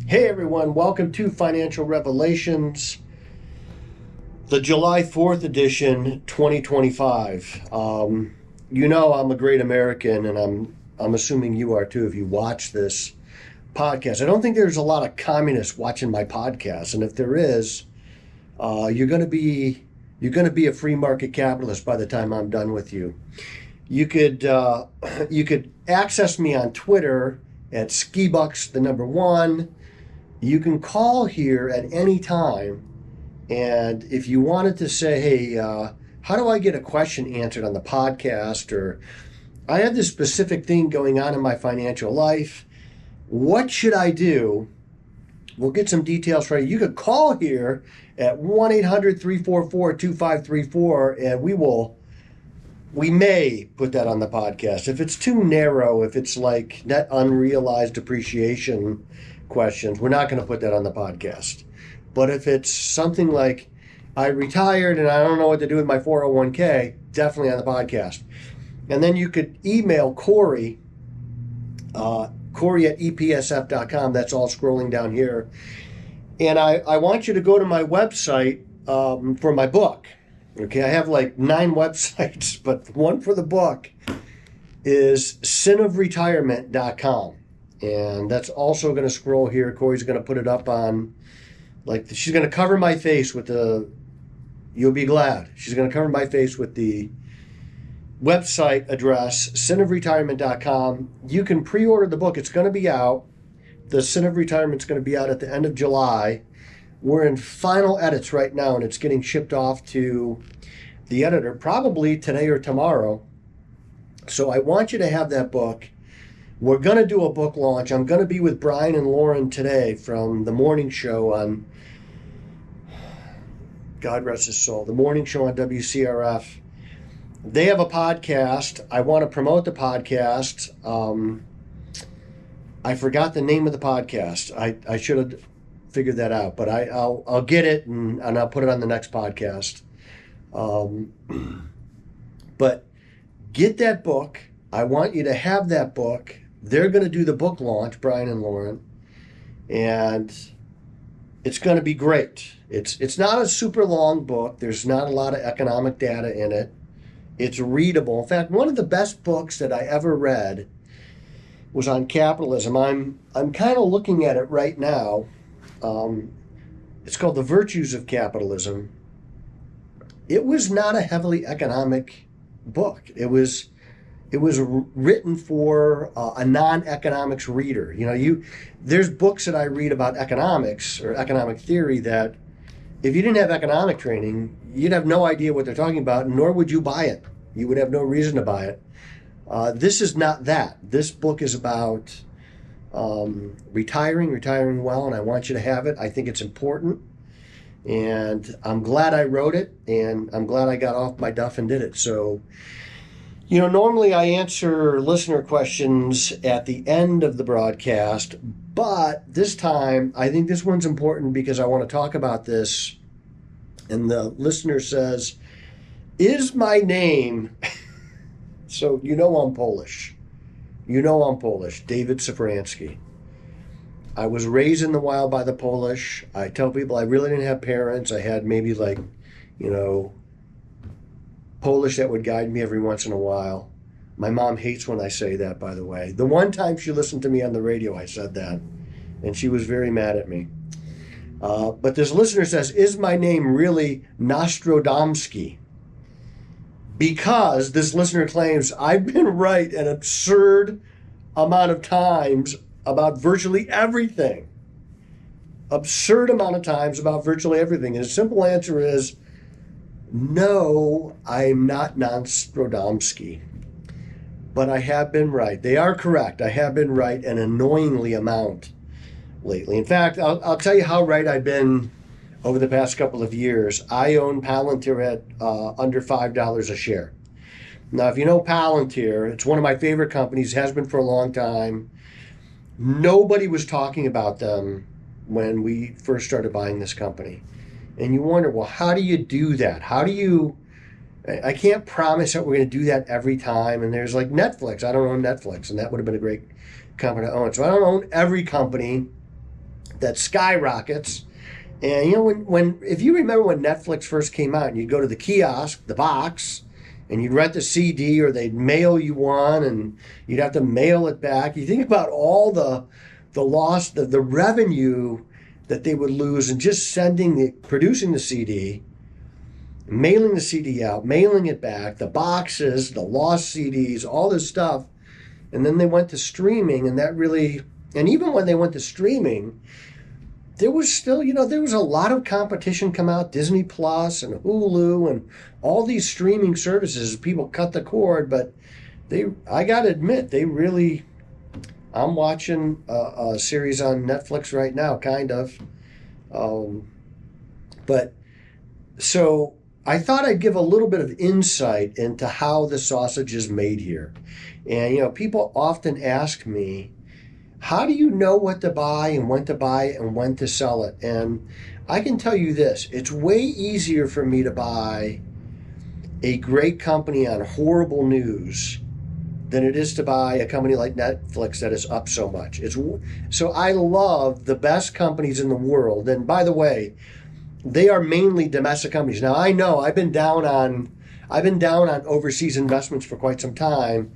Hey everyone, welcome to Financial Revelations, the July 4th edition, 2025. I'm a great American, and I'm assuming you are too if you watch this podcast. I don't think there's a lot of communists watching my podcast, and if there is, you're going to be a free market capitalist by the time I'm done with you. You could access me on Twitter at skibucks, the number one. You can call here at any time, and if you wanted to say, hey, how do I get a question answered on the podcast, or I have this specific thing going on in my financial life, what should I do? We'll get some details for you. You could call here at 1-800-344-2534, and we may put that on the podcast. If it's too narrow, if it's like net unrealized appreciation questions, we're not going to put that on the podcast. But if it's something like I retired and I don't know what to do with my 401k, definitely on the podcast. And then you could email Corey at epsf.com. That's all scrolling down here. And I want you to go to my website for my book. Okay, I have like 9 websites, but the one for the book is sinofretirement.com. And that's also going to scroll here. Corey's going to put it up on, she's going to cover my face with you'll be glad. She's going to cover my face with the website address, sinofretirement.com. You can pre-order the book. It's going to be out. The Sin of Retirement's going to be out at the end of July. We're in final edits right now, and it's getting shipped off to the editor probably today or tomorrow. So I want you to have that book. We're going to do a book launch. I'm going to be with Brian and Lauren today from the morning show on, God rest his soul, the morning show on WCRF. They have a podcast. I want to promote the podcast. I forgot the name of the podcast. I should have figured that out, but I'll get it and I'll put it on the next podcast. But get that book. I want you to have that book. They're going to do the book launch, Brian and Lauren, and it's going to be great. It's not a super long book. There's not a lot of economic data in it. It's readable. In fact, one of the best books that I ever read was on capitalism. I'm kind of looking at it right now. It's called The Virtues of Capitalism. It was not a heavily economic book. It was written for a non-economics reader. There's books that I read about economics or economic theory that if you didn't have economic training, you'd have no idea what they're talking about, nor would you buy it. You would have no reason to buy it. This is not that. This book is about retiring well, and I want you to have it. I think it's important, and I'm glad I wrote it, and I'm glad I got off my duff and did it. So, normally I answer listener questions at the end of the broadcast, but this time I think this one's important because I want to talk about this. And the listener says, is my name... So I'm Polish. I'm Polish. David Safransky. I was raised in the wild by the Polish. I tell people I really didn't have parents. I had maybe Polish that would guide me every once in a while. My mom hates when I say that, by the way. The one time she listened to me on the radio, I said that, and she was very mad at me. But this listener says, is my name really Nostradamski? Because this listener claims I've been right an absurd amount of times about virtually everything. Absurd amount of times about virtually everything. And the simple answer is, no, I'm not Nostradamski. But I have been right. They are correct. I have been right an annoyingly amount lately. In fact, I'll tell you how right I've been over the past couple of years. I own Palantir at under $5 a share. Now, if you know Palantir, it's one of my favorite companies, has been for a long time. Nobody was talking about them when we first started buying this company. And you wonder, well, how do you do that? I can't promise that we're going to do that every time. And there's like Netflix. I don't own Netflix, and that would have been a great company to own. So I don't own every company. that skyrockets. And when if you remember when Netflix first came out, and you'd go to the kiosk, the box, and you'd rent the CD, or they'd mail you one, and you'd have to mail it back. You think about all the loss, the revenue that they would lose, and just producing the CD, mailing the CD out, mailing it back, the boxes, the lost CDs, all this stuff. And then they went to streaming, and even when they went to streaming, there was still, there was a lot of competition come out, Disney Plus and Hulu and all these streaming services. People cut the cord, but I got to admit, I'm watching a series on Netflix right now, kind of. But so I thought I'd give a little bit of insight into how the sausage is made here. And, people often ask me, how do you know what to buy and when to buy it and when to sell it? And I can tell you this, it's way easier for me to buy a great company on horrible news than it is to buy a company like Netflix that is up so much. So I love the best companies in the world. And by the way, they are mainly domestic companies. Now I know I've been down on overseas investments for quite some time,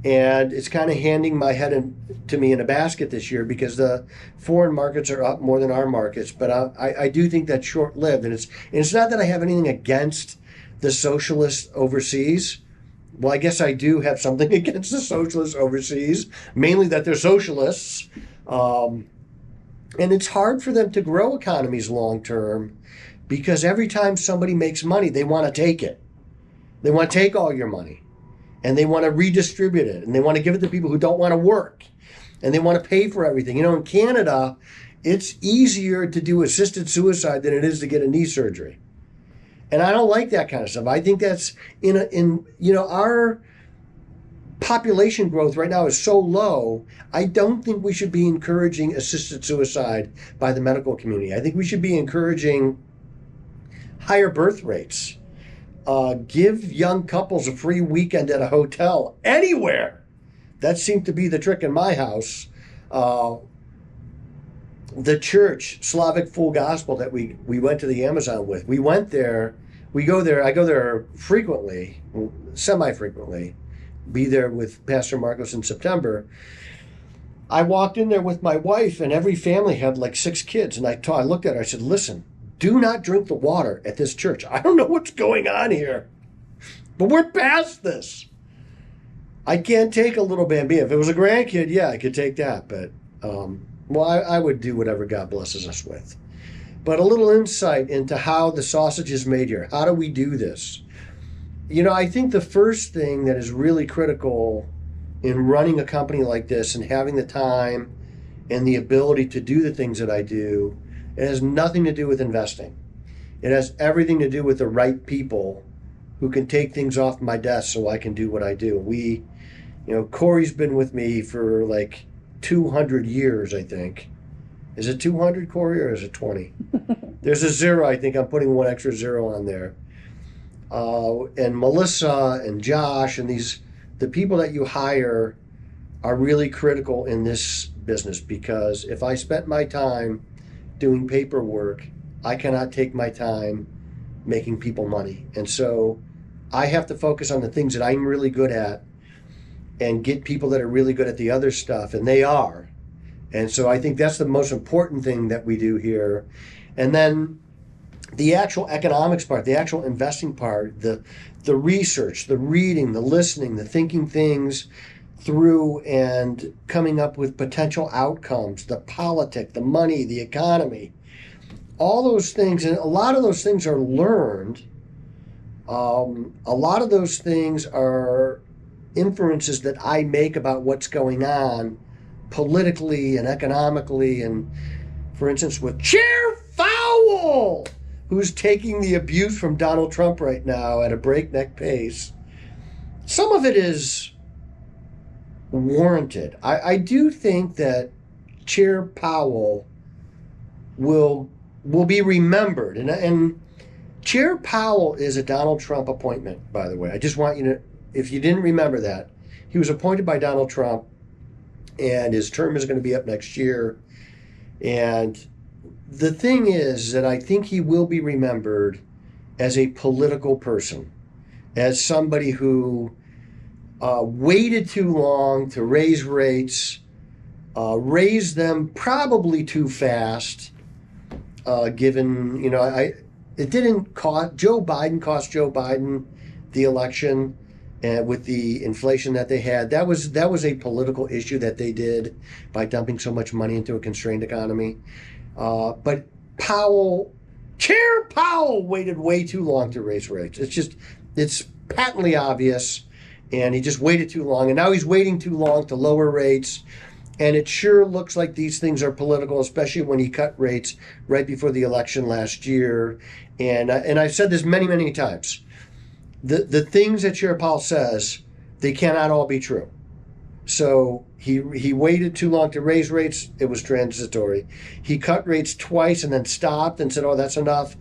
and it's kind of handing my head to me in a basket this year because the foreign markets are up more than our markets. But I do think that's short-lived, and it's not that I have anything against the socialists overseas. Well, I guess I do have something against the socialists overseas, mainly that they're socialists. And it's hard for them to grow economies long-term because every time somebody makes money, they want to take it. They want to take all your money, and they want to redistribute it, and they want to give it to people who don't want to work, and they want to pay for everything. In Canada, it's easier to do assisted suicide than it is to get a knee surgery. And I don't like that kind of stuff. I think that's our population growth right now is so low. I don't think we should be encouraging assisted suicide by the medical community. I think we should be encouraging higher birth rates. Give young couples a free weekend at a hotel anywhere. That seemed to be the trick in my house. The church, Slavic Full Gospel, that we went to the Amazon with, we went there, I go there frequently, semi-frequently, be there with Pastor Marcos in September. I walked in there with my wife, and every family had like 6 kids, and I looked at her, I said, listen, do not drink the water at this church. I don't know what's going on here, but we're past this. I can't take a little Bambino. If it was a grandkid, yeah, I could take that, but I would do whatever God blesses us with. But a little insight into how the sausage is made here. How do we do this? I think the first thing that is really critical in running a company like this and having the time and the ability to do the things that I do, it has nothing to do with investing. It has everything to do with the right people who can take things off my desk so I can do what I do. Corey's been with me for like 200 years, I think. Is it 200, Corey, or is it 20? There's a 0. I think I'm putting one extra 0 on there. And Melissa and Josh and the people that you hire are really critical in this business, because if I spent my time doing paperwork, I cannot take my time making people money. And so I have to focus on the things that I'm really good at and get people that are really good at the other stuff, and they are. And so I think that's the most important thing that we do here. And then the actual economics part, the actual investing part, the research, the reading, the listening, the thinking things through and coming up with potential outcomes, the politics, the money, the economy, all those things. And a lot of those things are learned. A lot of those things are inferences that I make about what's going on politically and economically. And for instance, with Chair Fowle, who's taking the abuse from Donald Trump right now at a breakneck pace, some of it is warranted. I do think that Chair Powell will be remembered. And Chair Powell is a Donald Trump appointment, by the way. I just want you to, if you didn't remember that, he was appointed by Donald Trump, and his term is going to be up next year. And the thing is that I think he will be remembered as a political person, as somebody who waited too long to raise rates, raised them probably too fast, given, it didn't cost, cost Joe Biden the election. And with the inflation that they had, that was a political issue that they did by dumping so much money into a constrained economy. But Chair Powell waited way too long to raise rates. It's patently obvious, and he just waited too long. And now he's waiting too long to lower rates. And it sure looks like these things are political, especially when he cut rates right before the election last year. And I've said this many, many times. The things that Chair Powell says, they cannot all be true. So he waited too long to raise rates. It was transitory. He cut rates twice and then stopped and said, oh, that's enough.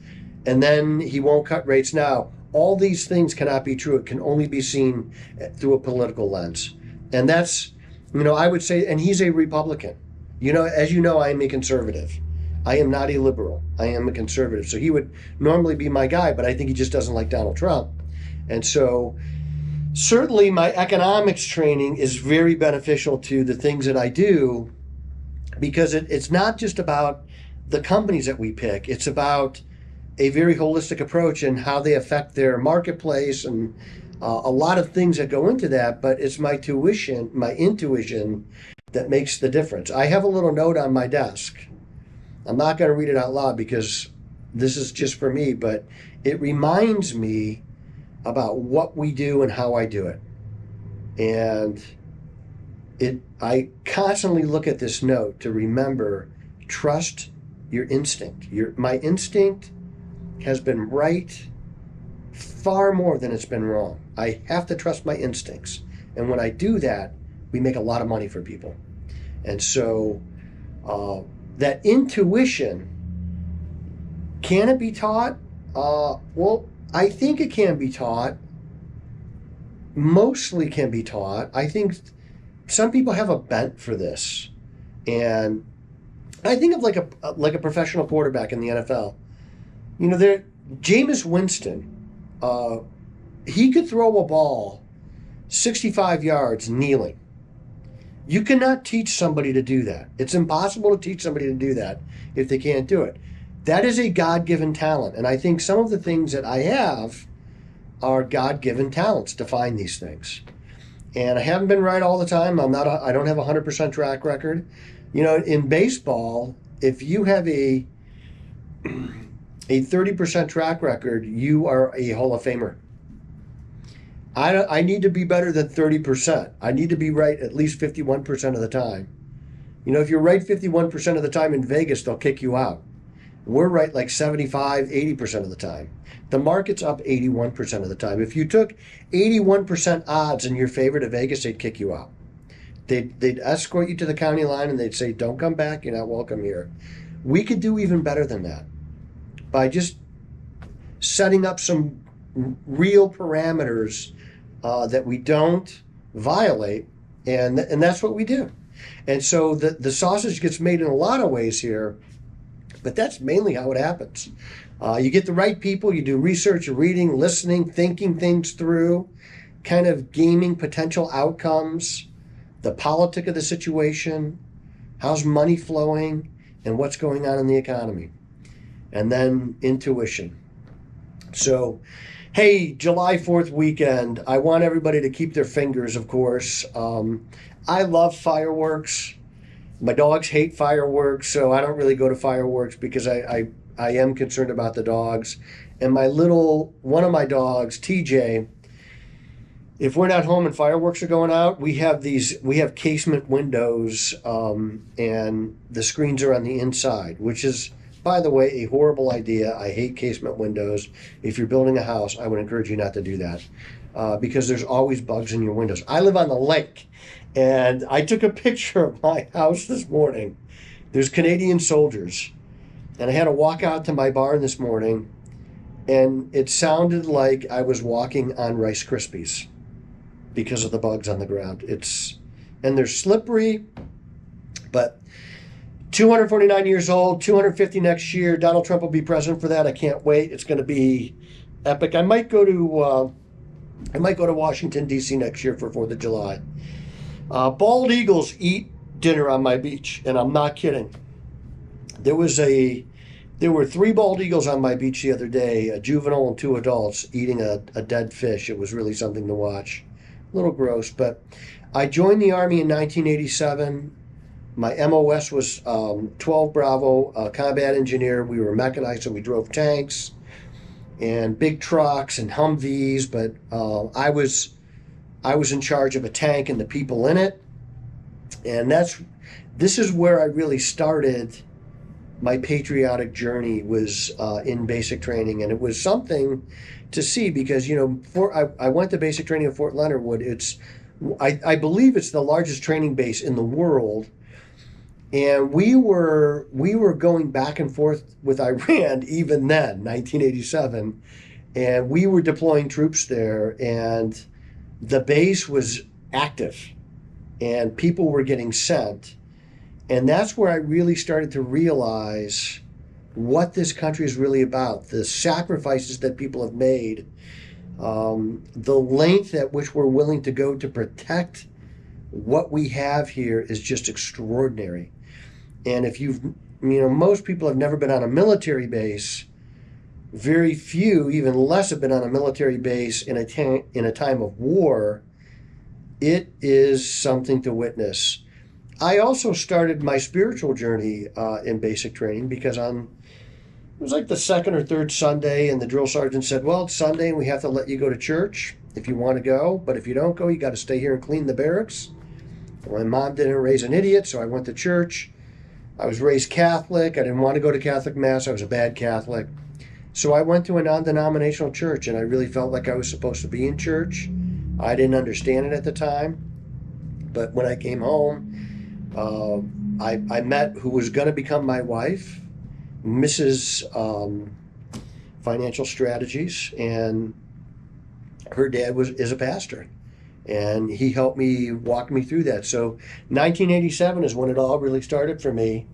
And then he won't cut rates now. All these things cannot be true. It can only be seen through a political lens. And that's, I would say, and he's a Republican. As you know, I am a conservative. I am not a liberal. I am a conservative. So he would normally be my guy, but I think he just doesn't like Donald Trump. And so certainly my economics training is very beneficial to the things that I do, because it's not just about the companies that we pick. It's about a very holistic approach and how they affect their marketplace, and a lot of things that go into that. But it's my intuition that makes the difference. I have a little note on my desk. I'm not going to read it out loud because this is just for me, but it reminds me about what we do and how I do it. And I constantly look at this note to remember, trust your instinct. My instinct has been right far more than it's been wrong. I have to trust my instincts. And when I do that, we make a lot of money for people. And so that intuition, can it be taught? Well, I think it can be taught. Mostly can be taught. I think some people have a bent for this. And I think of like a professional quarterback in the NFL. Jameis Winston, he could throw a ball 65 yards kneeling. You cannot teach somebody to do that. It's impossible to teach somebody to do that if they can't do it. That is a God-given talent. And I think some of the things that I have are God-given talents to find these things. And I haven't been right all the time. I don't have a 100% track record. In baseball, if you have a 30% track record, you are a Hall of Famer. I need to be better than 30%. I need to be right at least 51% of the time. If you're right 51% of the time in Vegas, they'll kick you out. We're right like 75, 80% of the time. The market's up 81% of the time. If you took 81% odds in your favor to Vegas, they'd kick you out. They'd escort you to the county line and they'd say, don't come back, you're not welcome here. We could do even better than that by just setting up some real parameters that we don't violate, and that's what we do. And so the sausage gets made in a lot of ways here, but that's mainly how it happens. You get the right people, you do research, reading, listening, thinking things through, kind of gaming potential outcomes, the politic of the situation, how's money flowing, and what's going on in the economy. And then intuition. So, hey, July 4th weekend, I want everybody to keep their fingers, of course. I love fireworks. My dogs hate fireworks, so I don't really go to fireworks because I am concerned about the dogs. And one of my dogs, TJ, if we're not home and fireworks are going out, we have casement windows, and the screens are on the inside, which is, by the way, a horrible idea. I hate casement windows. If you're building a house, I would encourage you not to do that, because there's always bugs in your windows. I live on the lake, and I took a picture of my house this morning. There's Canadian soldiers, and I had to walk out to my barn this morning, and it sounded like I was walking on Rice Krispies because of the bugs on the ground. And they're slippery, but 249 years old, 250 next year. Donald Trump will be president for that. I can't wait. It's going to be epic. I might go to Washington D.C. next year for 4th of July. Bald eagles eat dinner on my beach, and I'm not kidding. There were 3 bald eagles on my beach the other day, a juvenile and 2 adults eating a dead fish. It was really something to watch. A little gross, but I joined the Army in 1987. My MOS was 12 Bravo, combat engineer. We were mechanized, so we drove tanks and big trucks and Humvees, but I was in charge of a tank and the people in it. And this is where I really started my patriotic journey, was in basic training. And it was something to see because, I went to basic training at Fort Leonard Wood. I believe it's the largest training base in the world. And we were going back and forth with Iran even then, 1987, and we were deploying troops there, and the base was active, and people were getting sent, and that's where I really started to realize what this country is really about, the sacrifices that people have made, the length at which we're willing to go to protect what we have here is just extraordinary. And if most people have never been on a military base, very few, even less, have been on a military base in a time of war. It is something to witness. I also started my spiritual journey in basic training because it was like the 2nd or 3rd Sunday, and the drill sergeant said, well, it's Sunday and we have to let you go to church if you want to go, but if you don't go, you got to stay here and clean the barracks. My mom didn't raise an idiot, so I went to church. I was raised Catholic. I didn't want to go to Catholic Mass. I was a bad Catholic. So I went to a non-denominational church, and I really felt like I was supposed to be in church. I didn't understand it at the time. But when I came home, I met who was going to become my wife, Mrs. Financial Strategies, and her dad is a pastor. And he helped me, walk me through that. So 1987 is when it all really started for me.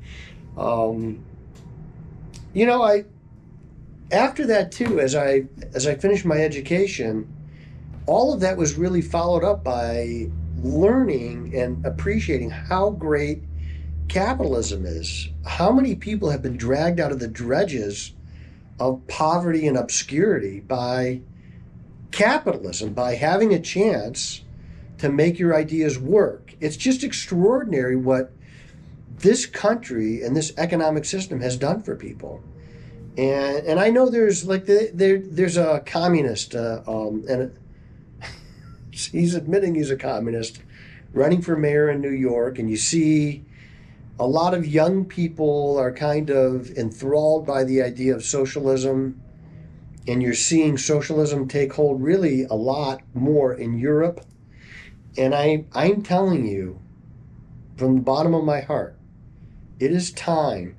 After that too, as I finished my education, all of that was really followed up by learning and appreciating how great capitalism is. How many people have been dragged out of the dredges of poverty and obscurity by capitalism, by having a chance to make your ideas work. It's just extraordinary what this country and this economic system has done for people. And I know there's a communist, and he's admitting he's a communist, running for mayor in New York, and you see a lot of young people are kind of enthralled by the idea of socialism, and you're seeing socialism take hold really a lot more in Europe. And I'm telling you, from the bottom of my heart, it is time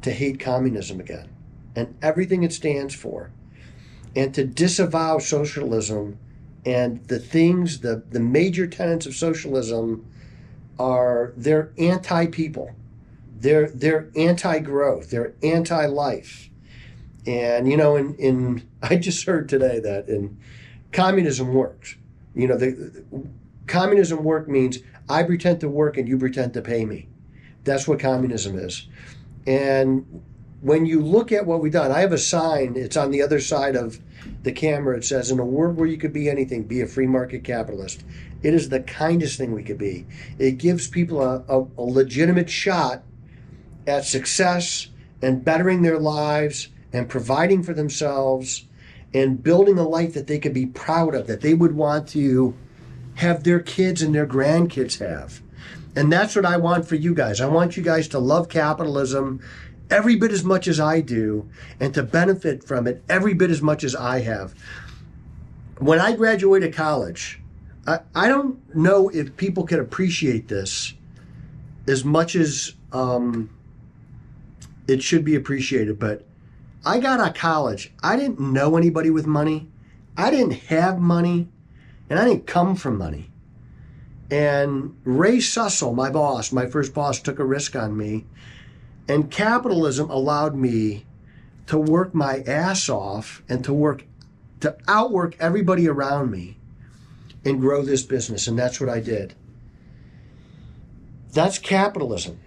to hate communism again and everything it stands for, and to disavow socialism and the major tenets of socialism they're anti-people, they're anti-growth, they're anti-life. And I just heard today that in communism works. Communism work means I pretend to work and you pretend to pay me. That's what communism is. And when you look at what we've done, I have a sign, it's on the other side of the camera. It says, in a world where you could be anything, be a free market capitalist. It is the kindest thing we could be. It gives people a legitimate shot at success and bettering their lives and providing for themselves and building a life that they could be proud of, that they would want to have their kids and their grandkids have. And that's what I want for you guys. I want you guys to love capitalism every bit as much as I do and to benefit from it every bit as much as I have. When I graduated college, I don't know if people can appreciate this as much as it should be appreciated, but I got out of college. I didn't know anybody with money. I didn't have money, and I didn't come from money. And Ray Sussel, my boss, my first boss, took a risk on me. And capitalism allowed me to work my ass off and to outwork everybody around me and grow this business. And that's what I did. That's capitalism.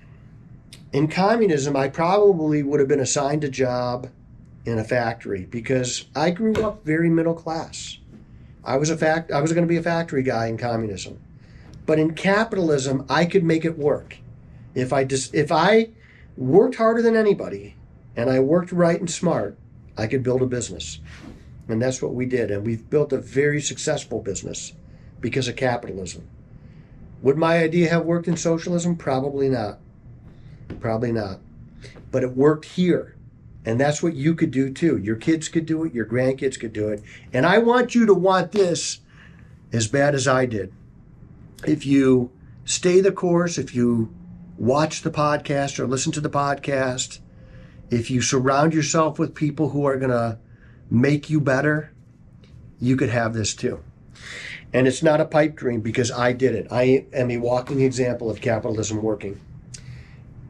In communism, I probably would have been assigned a job in a factory because I grew up very middle class. I was going to be a factory guy in communism. But in capitalism, I could make it work. If I worked harder than anybody and I worked right and smart, I could build a business. And that's what we did. And we've built a very successful business because of capitalism. Would my idea have worked in socialism? Probably not. Probably not. But it worked here. And that's what you could do too. Your kids could do it. Your grandkids could do it. And I want you to want this as bad as I did. If you stay the course, if you watch the podcast or listen to the podcast, if you surround yourself with people who are going to make you better, you could have this too. And it's not a pipe dream because I did it. I am a walking example of capitalism working.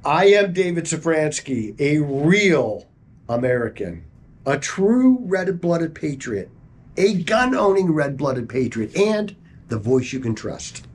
I am David Safransky, a real American, a true red-blooded patriot, a gun-owning red-blooded patriot, and the voice you can trust.